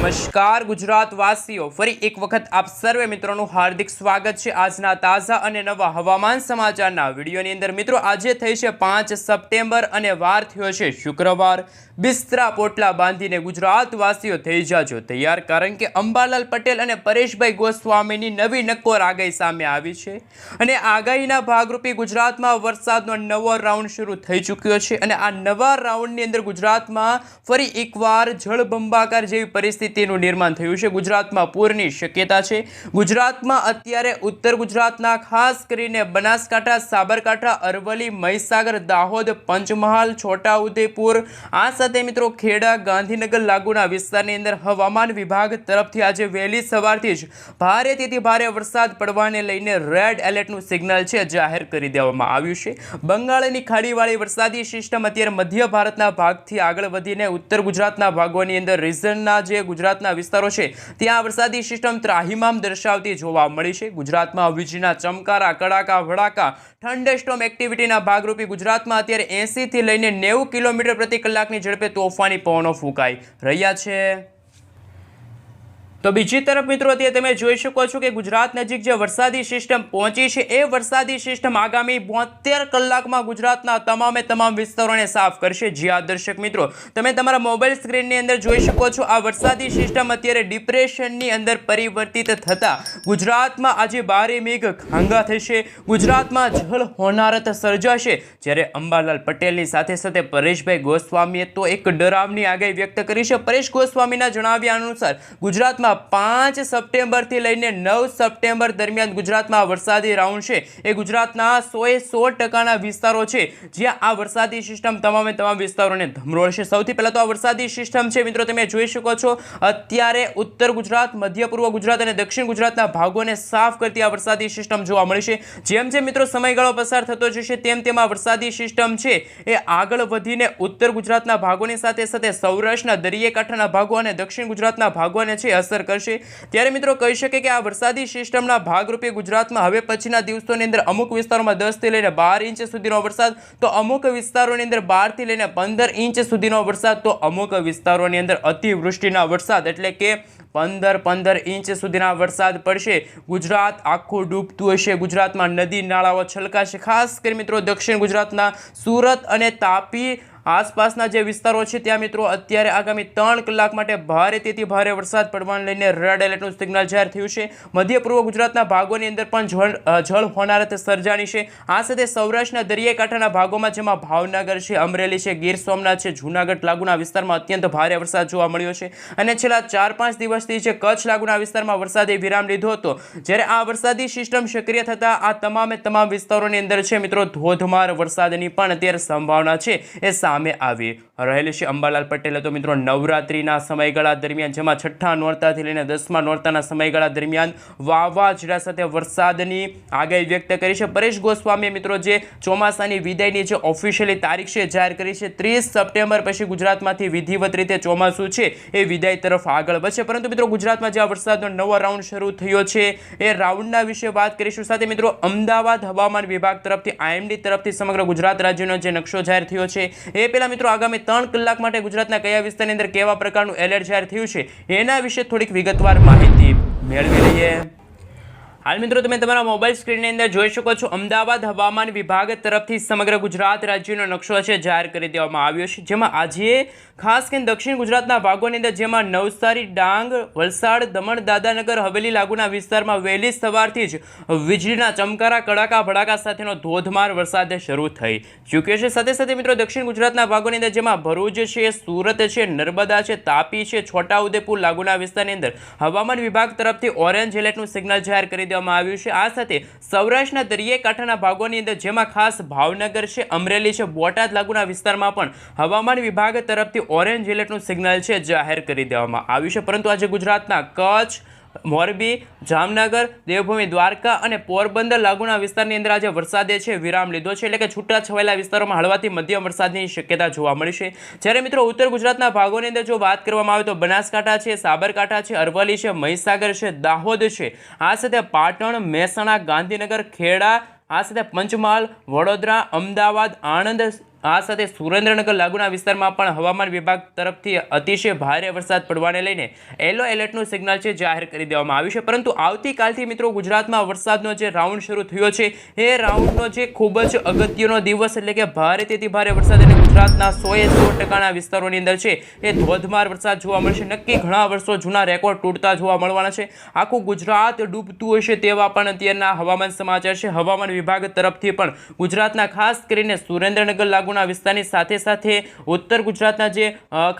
નમસ્કાર ગુજરાત વાસીઓ, ફરી એક વખત આપ સર્વે મિત્રોનું હાર્દિક સ્વાગત છે આજના તાજા અને નવા હવામાન સમાચારના વિડીયોની અંદર। મિત્રો આજે થઈ છે 5 સપ્ટેમ્બર અને વાર થયો છે શુક્રવાર। બિસ્તરા પોટલા બાંધીને ગુજરાત વાસીઓ થઈ જાજો તૈયાર, કારણ કે અંબાલાલ પટેલ અને પરેશભાઈ ગોસ્વામીની નવી નક્કોર આગાહી સામે આવી છે અને આગાહીના ભાગરૂપે ગુજરાતમાં વરસાદનો નવો રાઉન્ડ શરૂ થઈ ચૂક્યો છે અને આ નવા રાઉન્ડની અંદર ગુજરાતમાં ફરી એકવાર જળબંબાકાર જેવી પરિસ્થિતિનું નિર્માણ થયું છે। ગુજરાતમાં પૂરની શક્યતા છે। ગુજરાતમાં અત્યારે ઉત્તર ગુજરાતના ખાસ કરીને બનાસકાંઠા, સાબરકાંઠા, અરવલ્લી, મહીસાગર, દાહોદ, પંચમહાલ, છોટાઉદેપુર, આ સાથે મિત્રો ખેડા, ગાંધીનગર લાગુના વિસ્તારની અંદર હવામાન વિભાગ તરફથી આજે વહેલી સવારથી જ ભારેથી ભારે વરસાદ પડવાને લઈને રેડ એલર્ટનું સિગ્નલ છે જાહેર કરી દેવામાં આવ્યું છે। બંગાળની ખાડીવાળી વરસાદી સિસ્ટમ અત્યારે મધ્ય ભારતના ભાગથી આગળ વધીને ઉત્તર ગુજરાતના ભાગોની અંદર રીઝનના જે ગુજરાતના વિસ્તારો છે ત્યાં વરસાદી સિસ્ટમ ત્રાહિમામ દર્શાવતી જોવા મળી છે। ગુજરાતમાં વીજળીના ચમકારા, કડાકા, ભડાકા, થંડરસ્ટોર્મ એક્ટિવિટીના ભાગરૂપે ગુજરાતમાં અત્યારે 80 થી લઈને 90 કિલોમીટર પ્રતિ કલાકની ઝડપે તોફાની પવનો ફૂંકાઈ રહ્યા છે। તો બીજી તરફ મિત્રો અત્યારે તમે જોઈ શકો છો કે ગુજરાત નજીક જે વરસાદી સિસ્ટમ પહોંચી છે એ વરસાદી સિસ્ટમ આગામી 72 કલાકમાં ગુજરાતના તમામ વિસ્તારોને સાફ કરશે। જી હા દર્શક મિત્રો, તમે તમારા મોબાઈલ સ્ક્રીનની અંદર જોઈ શકો છો આ વરસાદી સિસ્ટમ અત્યારે ડિપ્રેશનની અંદર પરિવર્તિત થતા ગુજરાતમાં આજે ભારે મેઘ ખાંગા થશે, ગુજરાતમાં જળ હોનારત સર્જાશે। જ્યારે અંબાલાલ પટેલની સાથે પરેશભાઈ ગોસ્વામીએ તો એક ડરાવની આગાહી વ્યક્ત કરી છે। પરેશ ગોસ્વામીના જણાવ્યા અનુસાર ગુજરાતમાં 5 સપ્ટેમ્બરથી લઈને 9 સપ્ટેમ્બર દરમિયાન ગુજરાતમાં વરસાદી રાઉન્ડ છે એ ગુજરાતના 100% વિસ્તારો છે જ્યાં આ વરસાદી સિસ્ટમ તમામ વિસ્તારોને ધમરોળશે। સૌથી પહેલા તો આ વરસાદી સિસ્ટમ છે મિત્રો તમે જોઈ શકો છો અત્યારે ઉત્તર ગુજરાત, મધ્ય પૂર્વ ગુજરાત અને દક્ષિણ ગુજરાતના ભાગોને સાફ કરતી આ વરસાદી સિસ્ટમ જોવા મળી છે। જેમ મિત્રો સમયગાળો પસાર થતો જશે તેમ આ વરસાદી સિસ્ટમ છે એ આગળ વધીને ઉત્તર ગુજરાતના ભાગોની સાથે સૌરાષ્ટ્રના દરિયાકાંઠાના ભાગો અને દક્ષિણ ગુજરાતના ભાગોને છે અસર કરશે। ત્યારે મિત્રો કહી શકે કે આ વરસાદી સિસ્ટમના ભાગરૂપે ગુજરાતમાં હવે પછીના દિવસોની અંદર અમુક વિસ્તારોમાં 10 થી લઈને 12 ઇંચ સુધીનો વરસાદ, તો અમુક વિસ્તારોની અંદર 12 થી લઈને 15 ઇંચ સુધીનો વરસાદ, તો અમુક વિસ્તારોની અંદર અતિવૃષ્ટિના વરસાદ એટલે કે 15 ઇંચ સુધીના વરસાદ પડશે। ગુજરાત આખું ડૂબતું હશે, ગુજરાતમાં નદી નાળાઓ છલકાશે। ખાસ કરી મિત્રો દક્ષિણ ગુજરાતના સુરત અને તાપી આસપાસના જે વિસ્તારો છે ત્યાં મિત્રો અત્યારે આગામી 3 કલાક માટે ભારેથી ભારે વરસાદ પડવાને લઈને રેડ એલર્ટનું સિગ્નલ જાહેર થયું છે। મધ્ય પૂર્વ ગુજરાતના ભાગોની અંદર પણ જળ હોનારત સર્જાણી છે। આ સાથે સૌરાષ્ટ્રના દરિયાકાંઠાના ભાગોમાં જેમાં ભાવનગર છે, અમરેલી છે, ગીર સોમનાથ છે, જૂનાગઢ લાગુના વિસ્તારમાં અત્યંત ભારે વરસાદ જોવા મળ્યો છે અને છેલ્લા 4-5 દિવસથી છે કચ્છ લાગુના વિસ્તારમાં વરસાદે વિરામ લીધો હતો। જ્યારે આ વરસાદી સિસ્ટમ સક્રિય થતા આ તમામ વિસ્તારોની અંદર છે મિત્રો ધોધમાર વરસાદની પણ અત્યારે સંભાવના છે એ સામે આવી રહેલી છે। અંબાલાલ પટેલે તો મિત્રો નવરાત્રીના સમયગાળા દરમિયાન જેમાં 6ઠ્ઠા નોરતાથી લઈને 10મા નોરતાના સમયગાળા દરમિયાન વાવાઝોડા સાથે વરસાદની આગાહી વ્યક્ત કરી છે। પરેશ ગોસ્વામીએ મિત્રો જે ચોમાસાની વિદાયની જે ઓફિશિયલી તારીખ છે જાહેર કરી છે 30 સપ્ટેમ્બર પછી ગુજરાતમાંથી વિધિવત રીતે ચોમાસું છે એ વિદાય તરફ આગળ વધશે। પરંતુ મિત્રો ગુજરાતમાં જે આ વરસાદનો નવો રાઉન્ડ શરૂ થયો છે એ રાઉન્ડના વિશે વાત કરીશું। સાથે મિત્રો અમદાવાદ હવામાન વિભાગ તરફથી IMD તરફથી સમગ્ર ગુજરાત રાજ્યનો જે નકશો જાહેર થયો છે એ પહેલા મિત્રો આગામી 3 કલાક માટે ગુજરાતના કયા વિસ્તારની અંદર કેવા પ્રકારનું એલર્ટ જાહેર થયું છે એના વિશે થોડીક વિગતવાર માહિતી મેળવી લઈએ। હાલ મિત્રો તમે તમારા મોબાઈલ સ્ક્રીનની અંદર જોઈ શકો છો અમદાવાદ હવામાન વિભાગ તરફથી સમગ્ર ગુજરાત રાજ્યનો નકશો છે જાહેર કરી દેવામાં આવ્યો છે, જેમાં આજે ખાસ કરીને દક્ષિણ ગુજરાતના ભાગોની અંદર જેમાં નવસારી, ડાંગ, વલસાડ, દમણ, દાદરાનગર હવેલી લાગુના વિસ્તારમાં વહેલી સવારથી જ વીજળીના ચમકારા, કડાકા ભડાકા સાથેનો ધોધમાર વરસાદ શરૂ થઈ ચૂક્યો છે। સાથે મિત્રો દક્ષિણ ગુજરાતના ભાગોની અંદર જેમાં ભરૂચ છે, સુરત છે, નર્મદા છે, તાપી છે, છોટાઉદેપુર લાગુના વિસ્તારની અંદર હવામાન વિભાગ તરફથી ઓરેન્જ એલર્ટનું સિગ્નલ જાહેર કરી દેવામાં આવ્યું છે। આ સાથે સૌરાષ્ટ્રના દરિયાકાંઠાના ભાગોની અંદર જેમાં ખાસ ભાવનગર છે, અમરેલી છે, બોટાદ લાગુના વિસ્તારમાં પણ હવામાન વિભાગ તરફથી ઓરેન્જ એલર્ટનું સિગ્નલ છે જાહેર કરી દેવામાં આવ્યું છે। પરંતુ આજે ગુજરાતના કચ્છ, મોરબી, જામનગર, દેવભૂમિ, દ્વારકા અને પોરબંદર લાગુના વિસ્તારની અંદર આજે વરસાદે છે વિરામ લીધો છે, એટલે કે છૂટાછવાયેલા વિસ્તારોમાં હળવાથી મધ્યમ વરસાદની શક્યતા જોવા મળી છે। જ્યારે મિત્રો ઉત્તર ગુજરાતના ભાગોની અંદર જો વાત કરવામાં આવે તો બનાસકાંઠા છે, સાબરકાંઠા છે, અરવલ્લી છે, મહીસાગર છે, દાહોદ છે, આ સાથે પાટણ, મહેસાણા, ગાંધીનગર, ખેડા, આ સાથે પંચમહાલ, વડોદરા, અમદાવાદ, આણંદ, આ સાથે સુરેન્દ્રનગર લાગુના વિસ્તારમાં પણ હવામાન વિભાગ તરફથી અતિશય ભારે વરસાદ પડવાને લઈને યલો એલર્ટનું સિગ્નલ છે જાહેર કરી દેવામાં આવ્યું છે. પરંતુ આવતીકાલથી મિત્રો ગુજરાતમાં વરસાદનો જે રાઉન્ડ શરૂ થયો છે એ રાઉન્ડનો જે ખૂબ જ અગત્યનો દિવસ એટલે કે ભારેથી ભારે વરસાદ અને ગુજરાતના 100% વિસ્તારોની અંદર છે એ ધોધમાર વરસાદ જોવા મળશે. નક્કી ઘણા વર્ષો જૂના રેકોર્ડ તૂટતા જોવા મળવાના છે. આખું ગુજરાત ડૂબતું હશે તેવા પણ અત્યારના હવામાન સમાચાર છે. હવામાન વિભાગ તરફથી પણ ગુજરાતના ખાસ કરીને સુરેન્દ્રનગર લાગુ વિસ્તારની સાથે સાથે ઉત્તર ગુજરાતના જે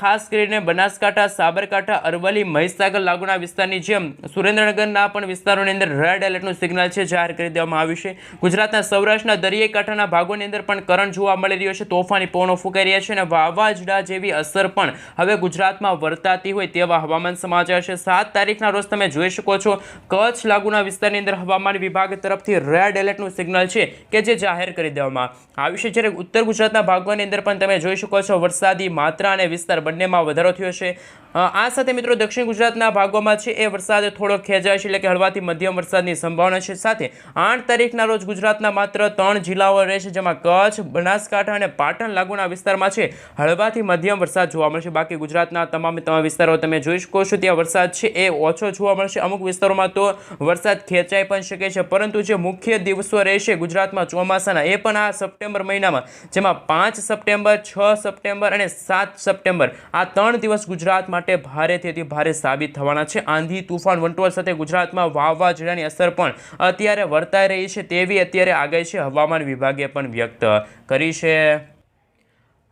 ખાસ કરીને બનાસકાંઠા, સાબરકાંઠા, અરવલ્લી, મહીસાગર લાગુના વિસ્તારની જેમ સુરેન્દ્રનગરના પણ વિસ્તારોની અંદર રેડ એલર્ટનું સિગ્નલ છે જાહેર કરી દેવામાં આવ્યું છે. ગુજરાતના સૌરાષ્ટ્રના દરિયાઈ કાંઠાના ભાગોની અંદર પણ કરંટ જોવા મળી રહ્યો છે. તોફાની પવનો ફૂંકાઈ રહ્યા છે અને વાવાઝોડા જેવી અસર પણ હવે ગુજરાતમાં વર્તાતી હોય તેવા હવામાન સમાચાર છે. 7 તારીખના રોજ તમે જોઈ શકો છો કચ્છ લાગુના વિસ્તારની અંદર હવામાન વિભાગ તરફથી રેડ એલર્ટનું સિગ્નલ છે કે જે જાહેર કરી દેવામાં આવ્યું છે. જ્યારે ઉત્તર ગુજરાતના ભાગોની અંદર પણ તમે જોઈ શકો છો વરસાદી માત્રા અને વિસ્તાર બંનેમાં વધારો થયો છે. આ સાથે મિત્રો દક્ષિણ ગુજરાતના ભાગોમાં છે એ વરસાદ થોડો ખેંચાશે એટલે કે હળવાથી મધ્યમ વરસાદની સંભાવના છે. સાથે 8 તારીખના રોજ ગુજરાતના માત્ર 3 જિલ્લાઓ રહેશે જેમાં કચ્છ, બનાસકાંઠા અને પાટણ લાગુના વિસ્તારમાં છે હળવાથી મધ્યમ વરસાદ જોવા મળશે. બાકી ગુજરાતના તમામ વિસ્તારો તમે જોઈ શકો છો ત્યાં વરસાદ છે એ ઓછો જોવા મળશે. અમુક વિસ્તારોમાં તો વરસાદ ખેંચાઈ પણ શકે છે. પરંતુ જે મુખ્ય દિવસો રહેશે ગુજરાતમાં ચોમાસાના એ પણ આ સપ્ટેમ્બર મહિનામાં જેમાં 5 સપ્ટેમ્બર, 6 સપ્ટેમ્બર અને 7 સપ્ટેમ્બર આ 3 દિવસ ગુજરાત માટે ભારેથી ભારે સાબિત થવાના છે. આંધી, તુફાન, વંટોળ સાથે ગુજરાતમાં વાવાઝોડાની અસર પણ અત્યારે વર્તાઈ રહી છે તેવી અત્યારે આગાહી છે હવામાન વિભાગે પણ વ્યક્ત કરી છે.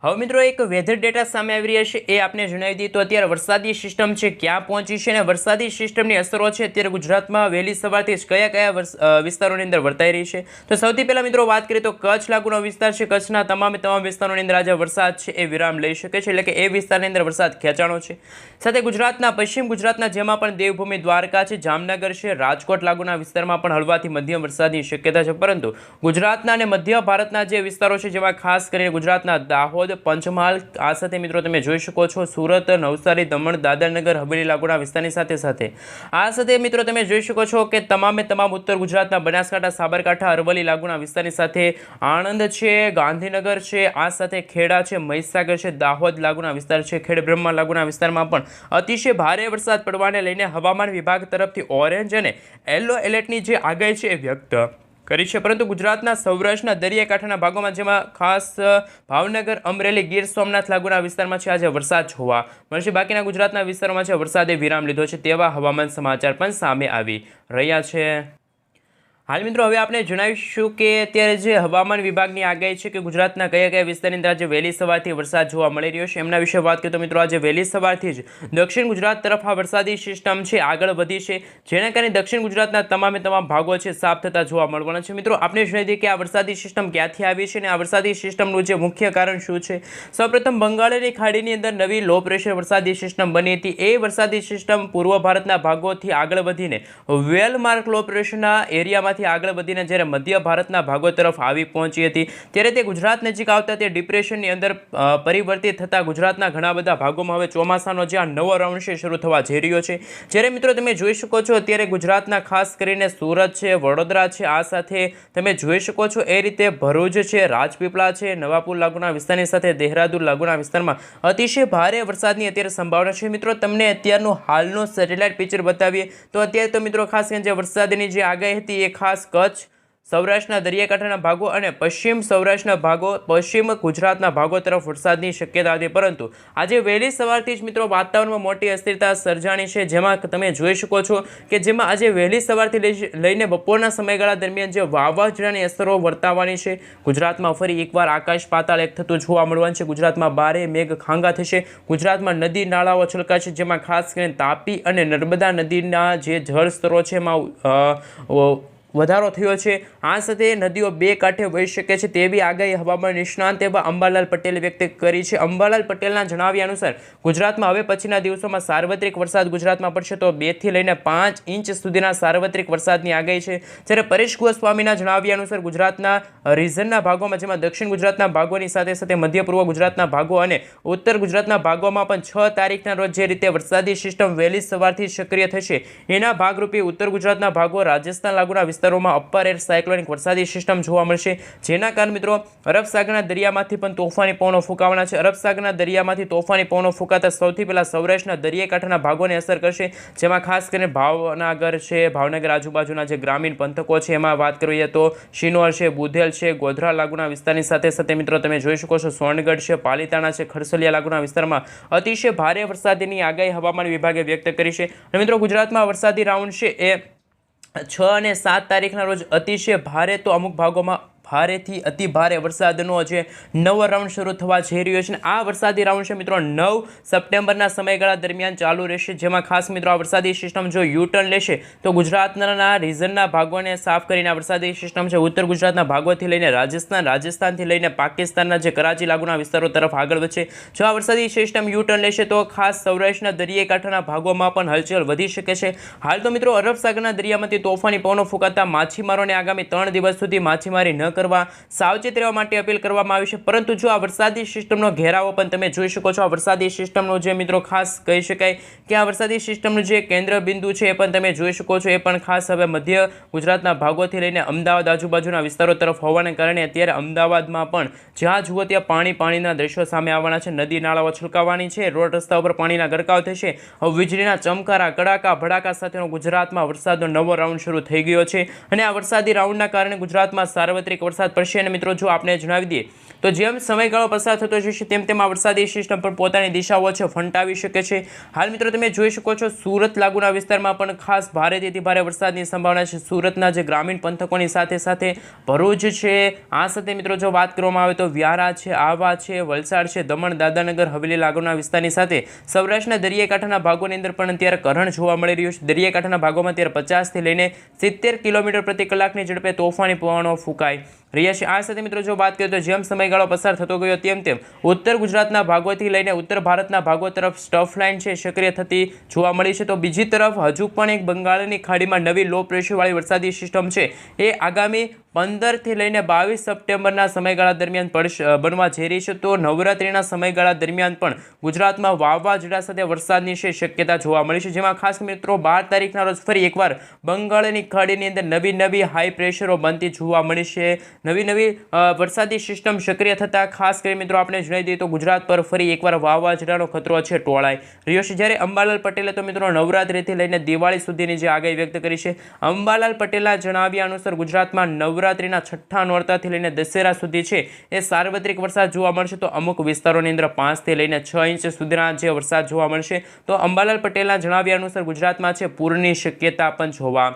હવે મિત્રો એક વેધર ડેટા સામે આવી રહ્યા છે એ આપને જણાવી દઈએ તો અત્યારે વરસાદી સિસ્ટમ છે ક્યાં પહોંચી છે અને વરસાદી સિસ્ટમની અસરો છે અત્યારે ગુજરાતમાં વહેલી સવારથી જ કયા વિસ્તારોની અંદર વર્તાઈ રહી છે. તો સૌથી પહેલાં મિત્રો વાત કરીએ તો કચ્છ લાગુનો વિસ્તાર છે. કચ્છના તમામ વિસ્તારોની અંદર આજે વરસાદ છે એ વિરામ લઈ શકે છે એટલે કે એ વિસ્તારની અંદર વરસાદ ખેંચાણો છે. સાથે ગુજરાતના પશ્ચિમ ગુજરાતના જેમાં પણ દેવભૂમિ દ્વારકા છે, જામનગર છે, રાજકોટ લાગુના વિસ્તારમાં પણ હળવાથી મધ્યમ વરસાદની શક્યતા છે. પરંતુ ગુજરાતના અને મધ્ય ભારતના જે વિસ્તારો છે જેમાં ખાસ કરીને ગુજરાતના દાહોદ, પંચમહાલ, આ સાથે મિત્રો તમે જોઈ શકો છો સુરત, નવસારી, દમણ, દાદરનગર હવેલી લાગુના વિસ્તારની સાથે આ સાથે મિત્રો તમે જોઈ શકો છો કે તમામ ઉત્તર ગુજરાતના બનાસકાંઠા, સાબરકાંઠા, અરવલ્લી લાગુના વિસ્તારની સાથે આણંદ છે, ગાંધીનગર છે, આ સાથે ખેડા છે, મહીસાગર છે, દાહોદ લાગુના વિસ્તાર છે, ખેડબ્રહ્મા લાગુના વિસ્તારમાં પણ અતિશય ભારે વરસાદ પડવાને લઈને હવામાન વિભાગ તરફથી ઓરેન્જ અને યલો એલર્ટની જે આગાહી છે એ વ્યક્ત કરી છે. પરંતુ ગુજરાતના સૌરાષ્ટ્રના દરિયાકાંઠાના ભાગોમાં જેમાં ખાસ ભાવનગર, અમરેલી, ગીર સોમનાથ લાગુના વિસ્તારમાં છે આજે વરસાદ જોવા મળશે. બાકીના ગુજરાતના વિસ્તારોમાં છે વરસાદે વિરામ લીધો છે તેવા હવામાન સમાચાર પણ સામે આવી રહ્યા છે. હાલ મિત્રો હવે આપણે જણાવીશું કે અત્યારે જે હવામાન વિભાગની આગાહી છે કે ગુજરાતના કયા વિસ્તારની અંદર આજે વહેલી સવારથી વરસાદ જોવા મળી રહ્યો છે એમના વિશે વાત કરીએ તો મિત્રો આજે વહેલી સવારથી જ દક્ષિણ ગુજરાત તરફ આ વરસાદી સિસ્ટમ છે આગળ વધી છે જેના કારણે દક્ષિણ ગુજરાતના તમામ ભાગો છે સાફ થતા જોવા મળવાના છે. મિત્રો આપણે જણાવી દઈએ કે આ વરસાદી સિસ્ટમ ક્યાંથી આવી છે અને આ વરસાદી સિસ્ટમનું જે મુખ્ય કારણ શું છે. સૌપ્રથમ બંગાળની ખાડીની અંદર નવી લો પ્રેશર વરસાદી સિસ્ટમ બની હતી. એ વરસાદી સિસ્ટમ પૂર્વ ભારતના ભાગોથી આગળ વધીને વેલમાર્ક લો પ્રેશરના એરિયામાંથી આગળ વધીને જ્યારે મધ્ય ભારતના ભાગો તરફ આવી પહોંચી હતી ત્યારે તે ગુજરાત નજીક આવતા તે ડિપ્રેશનની અંદર પરિવર્તિત થતા ગુજરાતના ઘણા બધા ભાગોમાં હવે ચોમાસાનો જે આ નવો રાઉન્ડ છે શરૂ થવા જઈ રહ્યો છે. જ્યારે મિત્રો તમે જોઈ શકો છો અત્યારે ગુજરાતના ખાસ કરીને સુરત છે, વડોદરા છે, આ સાથે તમે જોઈ શકો છો એ રીતે ભરૂચ છે, રાજપીપળા છે, નવાપુર લાગુના વિસ્તારની સાથે દેહરાદૂન લાગુના વિસ્તારમાં અતિશય ભારે વરસાદની અત્યારે સંભાવના છે. મિત્રો તમને અત્યારનું હાલનો સેટેલાઇટ પિક્ચર બતાવીએ તો અત્યારે તો મિત્રો ખાસ કરીને જે વરસાદની જે આગાહી હતી એ ખાસ કચ્છ, સૌરાષ્ટ્રના દરિયાકાંઠાના ભાગો અને પશ્ચિમ સૌરાષ્ટ્રના ભાગો, પશ્ચિમ ગુજરાતના ભાગો તરફ વરસાદની શક્યતા હતી. પરંતુ આજે વહેલી સવારથી જ મિત્રો વાતાવરણમાં મોટી અસ્થિરતા સર્જાણી છે જેમાં તમે જોઈ શકો છો કે જેમાં આજે વહેલી સવારથી લઈને બપોરના સમયગાળા દરમિયાન જે વાવાઝોડાની અસરો વર્તાવાની છે. ગુજરાતમાં ફરી એકવાર આકાશ પાતાળ એક થતું જોવા મળવાનું છે. ગુજરાતમાં ભારે મેઘ ખાંગા થશે. ગુજરાતમાં નદી નાળાઓ છલકાશે જેમાં ખાસ કરીને તાપી અને નર્મદા નદીના જે જળ સ્તરો છે એમાં વધારો થયો છે. આ સાથે નદીઓ બે કાંઠે વહી શકે છે તેવી આગાહી હવામાન નિષ્ણાંત એવા અંબાલાલ પટેલે વ્યક્ત કરી છે. અંબાલાલ પટેલના જણાવ્યા અનુસાર ગુજરાતમાં હવે પછીના દિવસોમાં સાર્વત્રિક વરસાદ ગુજરાતમાં પડશે તો 2 થી લઈને 5 ઇંચ સુધીના સાર્વત્રિક વરસાદની આગાહી છે. જ્યારે પરેશ ગોસ્વામીના જણાવ્યા અનુસાર ગુજરાતના રીઝનના ભાગોમાં જેમાં દક્ષિણ ગુજરાતના ભાગોની સાથે મધ્ય પૂર્વ ગુજરાતના ભાગો અને ઉત્તર ગુજરાતના ભાગોમાં પણ 6 તારીખના રોજ જે રીતે વરસાદી સિસ્ટમ વહેલી સવારથી સક્રિય થશે એના ભાગરૂપે ઉત્તર ગુજરાતના ભાગો, રાજસ્થાન લાગુના વિસ્તારોમાં અપર એર સાયક્લોનિક વરસાદી સિસ્ટમ જોવા મળશે, જેના કારણે મિત્રો અરબ સાગરના દરિયામાંથી પણ તોફાની પવનો ફૂંકાવાના છે. અરબ સાગરના દરિયામાંથી તોફાની પવનો ફૂંકાતા સૌથી પહેલા સૌરાષ્ટ્રના દરિયાકાંઠાના ભાગોને અસર કરશે, જેમાં ખાસ કરીને ભાવનગર છે, ભાવનગર આજુબાજુના જે ગ્રામીણ પંથકો છે એમાં વાત કરીએ તો શિનોર છે, બુધેલ છે, ગોધરા લાગુના વિસ્તારની સાથે સાથે મિત્રો તમે જોઈ શકો છો સોનગઢ છે, પાલીતાણા છે, ખરસલિયા લાગુના વિસ્તારમાં અતિશય ભારે વરસાદની આગાહી હવામાન વિભાગે વ્યક્ત કરી છે. અને મિત્રો ગુજરાતમાં વરસાદી રાઉન્ડ છે એ 6 અને 7 તારીખના રોજ અતિશય ભારે તો અમુક ભાગોમાં ભારેથી અતિ ભારે વરસાદનો જે નવો રાઉન્ડ શરૂ થવા જઈ રહ્યો છે. આ વરસાદી રાઉન્ડ છે મિત્રો 9 સપ્ટેમ્બરના સમયગાળા દરમિયાન ચાલુ રહેશે, જેમાં ખાસ મિત્રો આ વરસાદી સિસ્ટમ જો યુટર્ન લેશે તો ગુજરાતના રીઝનના ભાગોને સાફ કરીને આ વરસાદી સિસ્ટમ છે ઉત્તર ગુજરાતના ભાગોથી લઈને રાજસ્થાનથી લઈને પાકિસ્તાનના જે કરાચી લાગુના વિસ્તારો તરફ આગળ વધશે. જો આ વરસાદી સિસ્ટમ યુટર્ન લેશે તો ખાસ સૌરાષ્ટ્રના દરિયાકાંઠાના ભાગોમાં પણ હલચલ વધી શકે છે. હાલ તો મિત્રો અરબ સાગરના દરિયામાંથી તોફાની પવનો ફૂંકાતા માછીમારોને આગામી 3 દિવસ સુધી માછીમારી ન કરવા સાવચેત રહેવા માટે અપીલ કરવામાં આવી છે. પરંતુ જો આ વરસાદી સિસ્ટમનો ઘેરાવો પણ તમે જોઈ શકો છો, આ વરસાદી સિસ્ટમનો જે મિત્રો ખાસ કહી શકાય કે આ વરસાદી સિસ્ટમનું જે કેન્દ્ર બિંદુ છે એ પણ તમે જોઈ શકો છો, એ પણ ખાસ હવે મધ્ય ગુજરાતના ભાગોથી લઈને અમદાવાદ આજુબાજુના વિસ્તારો તરફ હોવાને કારણે અત્યારે અમદાવાદમાં પણ જ્યાં જુઓ ત્યાં પાણીના દ્રશ્યો સામે આવવાના છે. નદી નાળાઓ છલકાવાની છે, રોડ રસ્તા ઉપર પાણીના ગરકાવ થશે. હવે વીજળીના ચમકારા, કડાકા ભડાકા સાથેનો ગુજરાતમાં વરસાદનો નવો રાઉન્ડ શરૂ થઈ ગયો છે અને આ વરસાદી રાઉન્ડના કારણે ગુજરાતમાં સાર્વત્રિક વરસાદ પડશે. અને મિત્રો જો આપણે જણાવી દઈએ તો જેમ સમયગાળો પસાર થતો જશે તેમ આ વરસાદી સિસ્ટમ પણ પોતાની દિશાઓ છે ફંટાવી શકે છે. હાલ મિત્રો તમે જોઈ શકો છો સુરત લાગુના વિસ્તારમાં પણ ખાસ ભારેથી અતિ ભારે વરસાદની સંભાવના છે. સુરતના જે ગ્રામીણ પંથકોની સાથે સાથે ભરૂચ છે, આ સાથે મિત્રો જો વાત કરવામાં આવે તો વ્યારા છે, આહવા છે, વલસાડ છે, દમણ દાદરાનગર હવેલી લાગુના વિસ્તારની સાથે સૌરાષ્ટ્રના દરિયાકાંઠાના ભાગોની અંદર પણ અત્યારે કરંટ જોવા મળી રહ્યું છે. દરિયાકાંઠાના ભાગોમાં અત્યારે 50 થી લઈને 70 કિલોમીટર પ્રતિ કલાકની ઝડપે તોફાની પવનો ફૂંકાઈ રહ્યા છે. આ સાથે મિત્રો જો વાત કરીએ તો જેમ સમયગાળો પસાર થતો ગયો તેમ ઉત્તર ગુજરાતના ભાગોથી લઈને ઉત્તર ભારતના ભાગો તરફ સ્ટફ લાઇન છે સક્રિય થતી જોવા મળી છે. તો બીજી તરફ હજુ પણ એક બંગાળની ખાડીમાં નવી લો પ્રેશરવાળી વરસાદી સિસ્ટમ છે એ આગામી 15 થી લઈને 22 સપ્ટેમ્બરના સમયગાળા દરમિયાન બનવા જઈ રહી છે. તો નવરાત્રિના સમયગાળા દરમિયાન પણ ગુજરાતમાં વાવાઝોડા સાથે વરસાદની શક્યતા જોવા મળી છે, જેમાં ખાસ મિત્રો 12 તારીખના રોજ ફરી એકવાર બંગાળની ખાડીની અંદર નવી હાઈ પ્રેશરો બનતી જોવા મળી છે. નવી વરસાદી સિસ્ટમ સક્રિય થતાં ખાસ કરી મિત્રો આપણે જણાવી દઈએ તો ગુજરાત પર ફરી એકવાર વાવાઝોડાનો ખતરો છે ટોળાઈ રહ્યો છે. જ્યારે અંબાલાલ પટેલે તો મિત્રો નવરાત્રિથી લઈને દિવાળી સુધીની જે આગાહી વ્યક્ત કરી છે, અંબાલાલ પટેલના જણાવ્યા અનુસાર ગુજરાતમાં નવરાત્રિના છઠ્ઠા નોરતાથી લઈને દશેરા સુધી છે એ સાર્વત્રિક વરસાદ જોવા મળશે. તો અમુક વિસ્તારોની અંદર 5 થી લઈને 6 ઇંચ સુધીના જે વરસાદ જોવા મળશે. તો અંબાલાલ પટેલના જણાવ્યા અનુસાર ગુજરાતમાં છે પૂરની શક્યતા પણ જોવા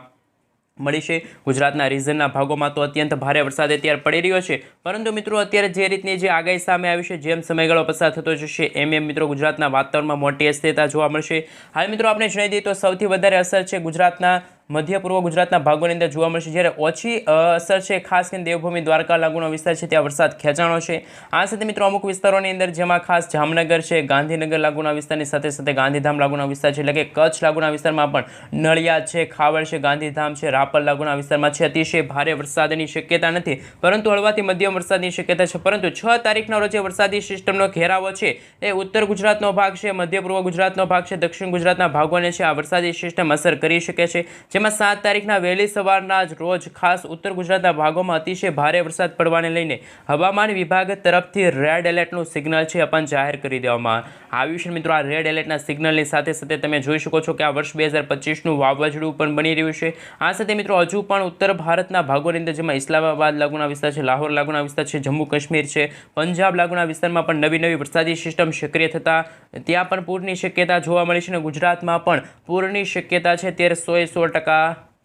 મળી છે. ગુજરાતના રીઝનના ભાગોમાં તો અત્યંત ભારે વરસાદ અત્યારે પડી રહ્યો છે, પરંતુ મિત્રો અત્યારે જે રીતની જે આગાહી સામે આવી છે, જેમ સમયગાળો પસાર થતો જશે એમ મિત્રો ગુજરાતના વાતાવરણમાં મોટી અસ્થિરતા જોવા મળશે. હાલ મિત્રો આપણે જણાવી દઈએ તો સૌથી વધારે અસર છે ગુજરાતના મધ્ય પૂર્વ ગુજરાતના ભાગોની અંદર જોવા મળશે, જ્યારે ઓછી અસર છે ખાસ કરીને દેવભૂમિ દ્વારકા લાગુનો વિસ્તાર છે ત્યાં વરસાદ ખેંચાણો છે. આ સાથે મિત્રો અમુક વિસ્તારોની અંદર જેમાં ખાસ જામનગર છે, ગાંધીનગર લાગુના વિસ્તારની સાથે સાથે ગાંધીધામ લાગુના વિસ્તાર છે, એટલે કે કચ્છ લાગુના વિસ્તારમાં પણ નળિયાદ છે, ખાવડ છે, ગાંધીધામ છે, રાપર લાગુના વિસ્તારમાં છે અતિશય ભારે વરસાદની શક્યતા નથી, પરંતુ હળવાથી મધ્યમ વરસાદની શક્યતા છે. પરંતુ 6 તારીખના રોજ વરસાદી સિસ્ટમનો ઘેરાવો છે એ ઉત્તર ગુજરાતનો ભાગ છે, મધ્ય પૂર્વ ગુજરાતનો ભાગ છે, દક્ષિણ ગુજરાતના ભાગોને છે આ વરસાદી સિસ્ટમ અસર કરી શકે છે. જેમાં 7 તારીખના વહેલી સવારના જ રોજ ખાસ ઉત્તર ગુજરાતના ભાગોમાં અતિશય ભારે વરસાદ પડવાને લઈને હવામાન વિભાગ તરફથી રેડ એલર્ટનું સિગ્નલ છે પણ જાહેર કરી દેવામાં આવ્યું છે. મિત્રો આ રેડ એલર્ટના સિગ્નલની સાથે સાથે તમે જોઈ શકો છો કે આ વર્ષ 2025નું વાવાઝોડું પણ બની રહ્યું છે. આ સાથે મિત્રો હજુ પણ ઉત્તર ભારતના ભાગોની અંદર જેમાં ઇસ્લામાબાદ લાગુના વિસ્તાર છે, લાહોર લાગુના વિસ્તાર છે, જમ્મુ કાશ્મીર છે, પંજાબ લાગુના વિસ્તારમાં પણ નવી વરસાદી સિસ્ટમ સક્રિય થતાં ત્યાં પણ પૂરની શક્યતા જોવા મળી છે અને ગુજરાતમાં પણ પૂરની શક્યતા છે ત્યારે 100%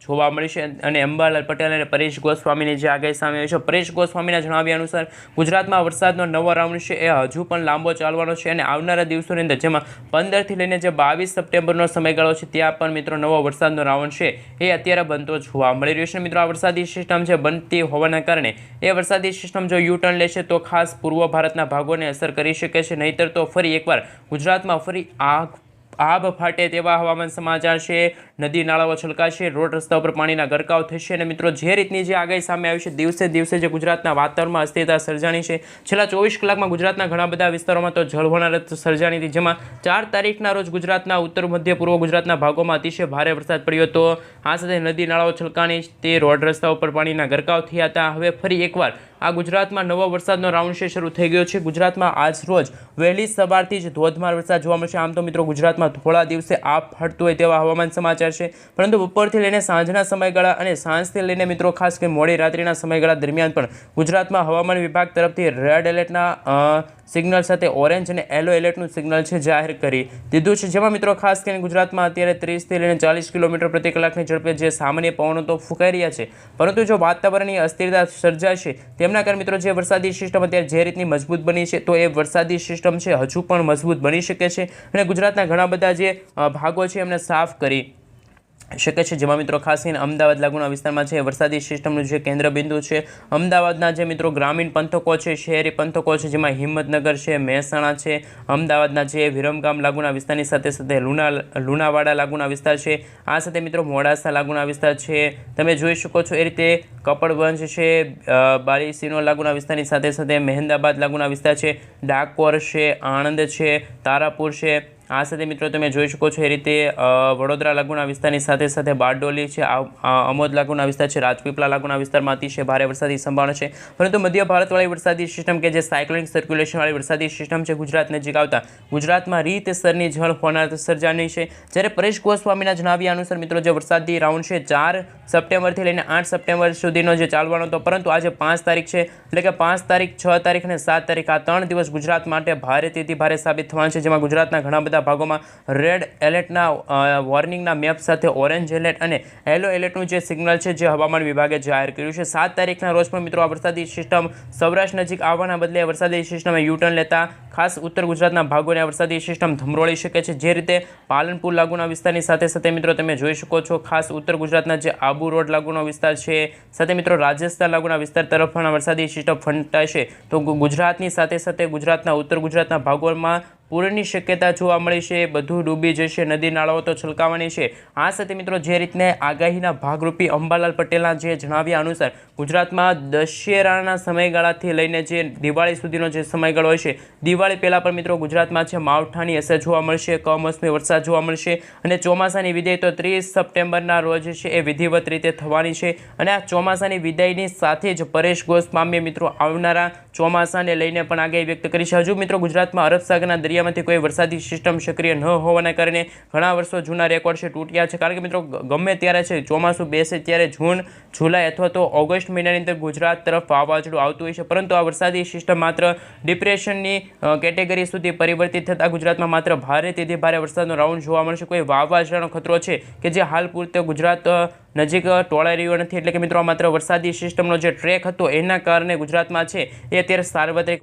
જોવા મળી છે. અને અંબાલાલ પટેલ અને પરેશ ગોસ્વામીની જે આગાહી સામે આવી છે, પરેશ ગોસ્વામીના જણાવ્યા અનુસાર ગુજરાતમાં વરસાદનો નવો રાઉન્ડ છે એ હજુ પણ લાંબો ચાલવાનો છે અને આવનારા દિવસોની અંદર જેમાં 15 થી લઈને જે 22 સપ્ટેમ્બરનો સમયગાળો છે ત્યાં પણ મિત્રો નવો વરસાદનો રાઉન્ડ છે એ અત્યારે બનતો જોવા મળી રહ્યો છે. મિત્રો આ વરસાદી સિસ્ટમ છે બનતી હોવાના કારણે એ વરસાદી સિસ્ટમ જો યુટર્ન લેશે તો ખાસ પૂર્વ ભારતના ભાગોને અસર કરી શકે છે, નહીંતર તો ફરી એકવાર ગુજરાતમાં ફરી આભ ફાટે તેવા હવામાન સમાચાર છે। નદી નાળાઓ છલકાશે, રોડ રસ્તા ઉપર પાણીના ગરકાવ થશે અને મિત્રો જે રીતની જે આગાહી સામે આવી છે, દિવસે દિવસે જે ગુજરાતના વાતાવરણમાં અસ્થિરતા સર્જાણી છે। છેલ્લા 24 કલાકમાં ગુજરાતના ઘણા બધા વિસ્તારોમાં તો જળવણાટ સર્જાણી હતી, જેમાં 4 તારીખના રોજ ગુજરાતના ઉત્તર મધ્ય પૂર્વ ગુજરાતના ભાગોમાં અતિશય ભારે વરસાદ પડ્યો હતો। આ સાથે નદી નાળાઓ છલકાણી, તે રોડ રસ્તા ઉપર પાણીના ગરકાવ થયા હતા। હવે ફરી એકવાર આ ગુજરાતમાં નવો વરસાદનો રાઉન્ડ છે શરૂ થઈ ગયો છે। ગુજરાતમાં આજ રોજ વહેલી સવારથી જ ધોધમાર વરસાદ જોવા મળશે। આમ તો મિત્રો ગુજરાતમાં થોડા દિવસે આપ ફાટતું હોય તેવા હવામાન સમાચાર છે, પરંતુ બપોરથી લઈને સાંજના સમયગાળા અને સાંજથી લઈને મિત્રો ખાસ કરીને મોડી રાત્રિના સમયગાળા દરમિયાન પણ ગુજરાતમાં હવામાન વિભાગ તરફથી રેડ એલર્ટના સિગ્નલ સાથે ઓરેન્જ અને યલો એલર્ટનું સિગ્નલ છે જાહેર કરી દીધું છે, જેમાં મિત્રો ખાસ કરીને ગુજરાતમાં અત્યારે 30 થી લઈને 40 કિલોમીટર પ્રતિ કલાકની ઝડપે જે સામાન્ય પવનો તો ફૂંકાઈ રહ્યા છે, પરંતુ જો વાતાવરણની અસ્થિરતા સર્જાશે તેમના કારણે મિત્રો જે વરસાદી સિસ્ટમ અત્યારે જે રીતની મજબૂત બની છે, તો એ વરસાદી સિસ્ટમ છે હજુ પણ મજબૂત બની શકે છે અને ગુજરાતના ઘણા બધા જે ભાગો છે એમને સાફ કરી શકે છે, જેમાં મિત્રો ખાસ કરીને અમદાવાદ લાગુના વિસ્તારમાં છે વરસાદી સિસ્ટમનું જે કેન્દ્રબિંદુ છે। અમદાવાદના જે મિત્રો ગ્રામીણ પંથકો છે, શહેરી પંથકો છે, જેમાં હિંમતનગર છે, મહેસાણા છે, અમદાવાદના જે વિરમગામ લાગુના વિસ્તારની સાથે સાથે લુણાવાડા લાગુના વિસ્તાર છે, આ સાથે મિત્રો મોડાસા લાગુના વિસ્તાર છે, તમે જોઈ શકો છો એ રીતે કપડવંજ છે, બારીસિનો લાગુના વિસ્તારની સાથે સાથે મહેમદાબાદ લાગુના વિસ્તાર છે, ડાકોર છે, આણંદ છે, તારાપુર છે, આ સાથે મિત્રો તમે જોઈ શકો છો એ રીતે વડોદરા લાગુના વિસ્તારની સાથે સાથે બારડોલી છે, અમોદ લાગુના વિસ્તાર છે, રાજપીપળા લાગુના વિસ્તારમાં અતિશય ભારે વરસાદી સંભાવના છે, પરંતુ મધ્ય ભારતવાળી વરસાદી સિસ્ટમ કે જે સાયક્લોનિક સર્ક્યુલેશનવાળી વરસાદી સિસ્ટમ છે ગુજરાત નજીક આવતા ગુજરાતમાં રીતસરની જળ હોનારત સર્જાની છે। જ્યારે પરેશ ગોસ્વામીના જણાવ્યા અનુસાર મિત્રો જે વરસાદી રાઉન્ડ છે 4 સપ્ટેમ્બરથી લઈને 8 સપ્ટેમ્બર સુધીનો જે ચાલવાનો હતો, પરંતુ આજે 5 તારીખ છે, એટલે કે 5 તારીખ, 6 તારીખ અને 7 તારીખ આ 3 દિવસ ગુજરાત માટે ભારેથી ભારે સાબિત થવાના છે, જેમાં ગુજરાતના ઘણા બધા ભાગોમાં રેડ એલર્ટના વોર્નિંગના મેપ સાથે ઓરેન્જ એલર્ટ અને યલો એલર્ટનું જે સિગ્નલ છે જે હવામાન વિભાગે જાહેર કર્યું છે। 7 તારીખના રોજ પણ મિત્રો આ વરસાદી સિસ્ટમ સૌરાષ્ટ્ર નજીક આવવાના બદલે વરસાદી સિસ્ટમે યુટર્ન લેતા ખાસ ઉત્તર ગુજરાતના ભાગોને આ વરસાદી સિસ્ટમ ધમરોળી શકે છે, જે રીતે પાલનપુર લાગુના વિસ્તારની સાથે સાથે મિત્રો તમે જોઈ શકો છો ખાસ ઉત્તર ગુજરાતના જે આબુ રોડ લાગુનો વિસ્તાર છે, સાથે મિત્રો રાજસ્થાન લાગુના વિસ્તાર તરફ પણ વરસાદી સિસ્ટમ ફંટાશે, તો ગુજરાતની સાથે સાથે ગુજરાતના ઉત્તર ગુજરાતના ભાગોમાં પૂરની શક્યતા જોવા મળી છે, બધું ડૂબી જશે, નદી નાળાઓ તો છલકાવાની છે। આ સાથે મિત્રો જે રીતને આગાહીના ભાગરૂપી અંબાલાલ પટેલના જે જણાવ્યા અનુસાર ગુજરાતમાં દશેરાના સમયગાળાથી લઈને જે દિવાળી સુધીનો જે સમયગાળો હોય છે, દિવાળી પહેલાં પણ મિત્રો ગુજરાતમાં છે માવઠાની અસર જોવા મળશે, કમોસમી વરસાદ જોવા મળશે અને ચોમાસાની વિદાય તો 30 સપ્ટેમ્બરના રોજ છે એ વિધિવત રીતે થવાની છે। અને આ ચોમાસાની વિદાયની સાથે જ પરેશ ગોસ્વામીએ મિત્રો આવનારા ચોમાસાને લઈને પણ આગાહી વ્યક્ત કરી છે। હજુ મિત્રો ગુજરાતમાં અરબ સાગરના દરિયામાંથી કોઈ વરસાદી સિસ્ટમ સક્રિય ન હોવાના કારણે ઘણા વર્ષો જૂના રેકોર્ડ છે તૂટ્યા છે, કારણ કે મિત્રો ગમે ત્યારે છે ચોમાસું બેસે ત્યારે જૂન, જુલાઈ અથવા તો ઓગસ્ટ મહિનાની અંદર ગુજરાત તરફ વાવાઝોડું આવતું હોય છે, પરંતુ આ વરસાદી સિસ્ટમ માત્ર ડિપ્રેશનની કેટેગરી સુધી પરિવર્તિત થતાં ગુજરાતમાં માત્ર ભારેથી ભારે વરસાદનો રાઉન્ડ જોવા મળશે। કોઈ વાવાઝોડાનો ખતરો છે કે જે હાલ પૂરતો ગુજરાત નજીક ટોળાઈ રહ્યો નથી, એટલે કે મિત્રો માત્ર વરસાદી સિસ્ટમનો જે ટ્રેક હતો એના કારણે ગુજરાતમાં છે એ અત્યારે સાર્વત્રિક